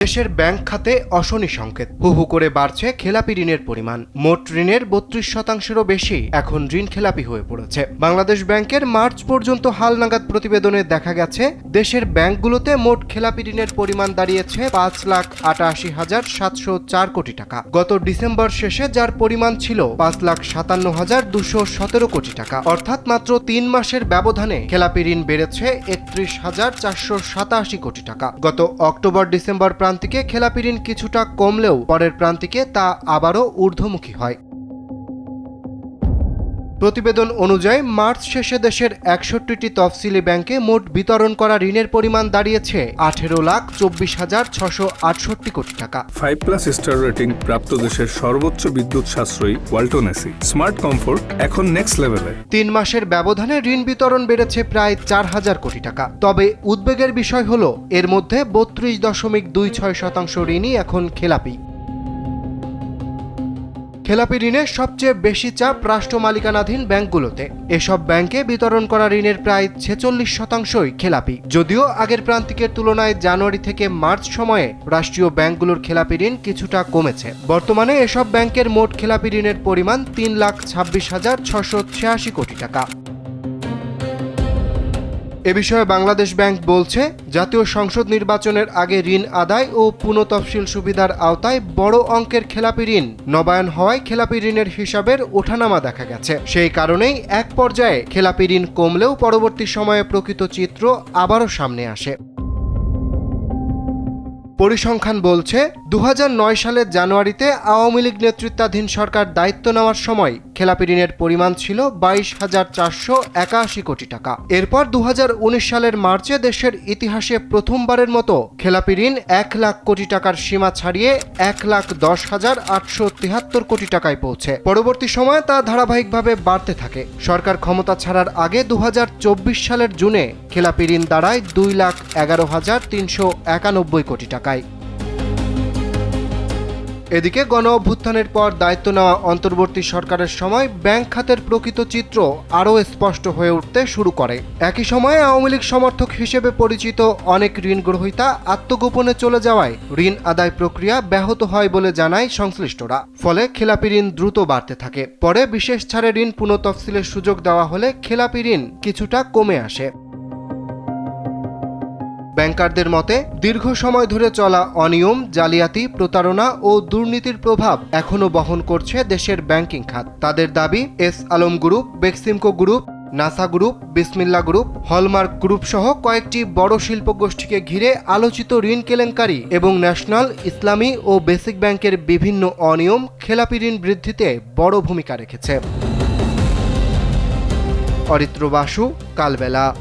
দেশের ব্যাংক খাতে অশনি সংকেত। হু করে বাড়ছে খেলাপি ঋণের পরিমাণ। মোট ঋণের ৩২%-এরও বেশি এখন ঋণ খেলাপি হয়ে পড়েছে। বাংলাদেশ ব্যাংকের মার্চ পর্যন্ত হালনাগাদ প্রতিবেদনে দেখা গেছে দেশের ব্যাংকগুলোতে মোট খেলাপি ঋণের পরিমাণ দাঁড়িয়েছে ৫,৮৮,৭০৪ কোটি টাকা। গত ডিসেম্বর শেষে যার পরিমাণ ছিল ৫,৫৭,২১৭ কোটি টাকা, অর্থাৎ মাত্র ৩ মাসের ব্যবধানে খেলাপি ঋণ বেড়েছে ৩১,৪৮৭ কোটি টাকা। গত অক্টোবর ডিসেম্বর প্রান্তিকে খেলাপি ঋণ কিছুটা কমলেও পরের প্রান্তিকে তা আবারও ঊর্ধ্বমুখী হয়। প্রতিবেদন অনুযায়ী মার্চ শেষে দেশের ৬১টি তফসিলি ব্যাংকে মোট বিতরণ করা ঋণের পরিমাণ দাঁড়িয়েছে ১৮,২৪,৬৬৮ কোটি টাকা। 5+ স্টার রেটিং প্রাপ্ত দেশের সর্বোচ্চ বিদ্যুৎ সাশ্রয়ী ওয়ালটন এসি স্মার্ট কমফোর্ট এখন নেক্সট লেভেলে। ৩ মাসের ব্যবধানে ঋণ বিতরণ বেড়েছে প্রায় ৪,০০০ কোটি টাকা। তবে উদ্বেগের বিষয় হল এর মধ্যে ৩২.26% ঋণই এখন খেলাপি। খেলাপি ঋণের সবচেয়ে বেশি চাপ রাষ্ট্র মালিকানাধীন ব্যাংকগুলোতে। এসব ব্যাংকে বিতরণ করা ঋণের প্রায় ৪৬%ই খেলাপি। যদিও আগের প্রান্তিকের তুলনায় জানুয়ারি থেকে মার্চ সময়ে রাষ্ট্রীয় ব্যাংকগুলোর খেলাপি ঋণ কিছুটা কমেছে। বর্তমানে এসব ব্যাংকের মোট খেলাপি ঋণের পরিমাণ ৩,২৬,৬৮৬ কোটি টাকা। এ বিষয়ে বাংলাদেশ ব্যাংক বলছে, জাতীয় সংসদ নির্বাচনের আগে ঋণ আদায় ও পুনঃতফসিল সুবিধার আওতায় বড় অঙ্কের খেলাপি ঋণ নবায়ন হওয়ায় খেলাপি ঋণের হিসাবের ওঠানামা দেখা গেছে। সেই কারণেই এক পর্যায়ে খেলাপি ঋণ কমলেও পরবর্তী সময়ে প্রকৃত চিত্র আবারও সামনে আসে। পরিসংখ্যান বলছে ২০০৯ সালের জানুয়ারিতে আওয়ামী লীগ নেতৃত্বাধীন সরকার দায়িত্ব নেওয়ার সময় খেলাপি ঋণের পরিমাণ ছিল ২২,৪৮১ কোটি টাকা। এরপর ২০১৯ সালের মার্চে দেশের ইতিহাসে প্রথমবারের মতো খেলাপি ঋণ ১ লাখ কোটি টাকার সীমা ছাড়িয়ে ১,১০,৮৭৩ কোটি টাকায় পৌঁছে। পরবর্তী সময়ে তা ধারাবাহিকভাবে বাড়তে থাকে। সরকার ক্ষমতা ছাড়ার আগে ২০২৪ সালের জুনে খেলাপি ঋণ দাঁড়ায় ২,১১,৩৯১ কোটি টাকায়। এদিকে গণ অভ্যুত্থানের পর দায়িত্ব নেওয়া অন্তর্বর্তী সরকারের সময় ব্যাংক খাতের প্রকৃত চিত্র আরও স্পষ্ট হয়ে উঠতে শুরু করে। একই সময়ে আওয়ামী লীগ সমর্থক হিসেবে পরিচিত অনেক ঋণ গ্রহীতা আত্মগোপনে চলে যাওয়ায় ঋণ আদায় প্রক্রিয়া ব্যাহত হয় বলে জানায় সংশ্লিষ্টরা। ফলে খেলাপি ঋণ দ্রুত বাড়তে থাকে। পরে বিশেষ ছাড়ে ঋণ পুনঃতফসিলের সুযোগ দেওয়া হলে খেলাপি ঋণ কিছুটা কমে আসে। ব্যাংকারদের মতে, দীর্ঘ সময় ধরে চলা অনিয়ম, জালিয়াতি, প্রতারণা ও দুর্নীতির প্রভাব এখনও বহন করছে দেশের ব্যাংকিং খাত। তাদের দাবি, S Alam group, Beximco group, NASA group, বিসমিল্লা গ্রুপ, হলমার্ক গ্রুপ সহ কয়েকটি বড় শিল্পগোষ্ঠীকে ঘিরে আলোচিত ঋণ কেলেঙ্কারি এবং ন্যাশনাল, ইসলামী ও বেসিক ব্যাংকের বিভিন্ন অনিয়ম খেলাপি ঋণ বৃদ্ধিতে বড় ভূমিকা রেখেছে। অরিত্র বাসু, কালবেলা।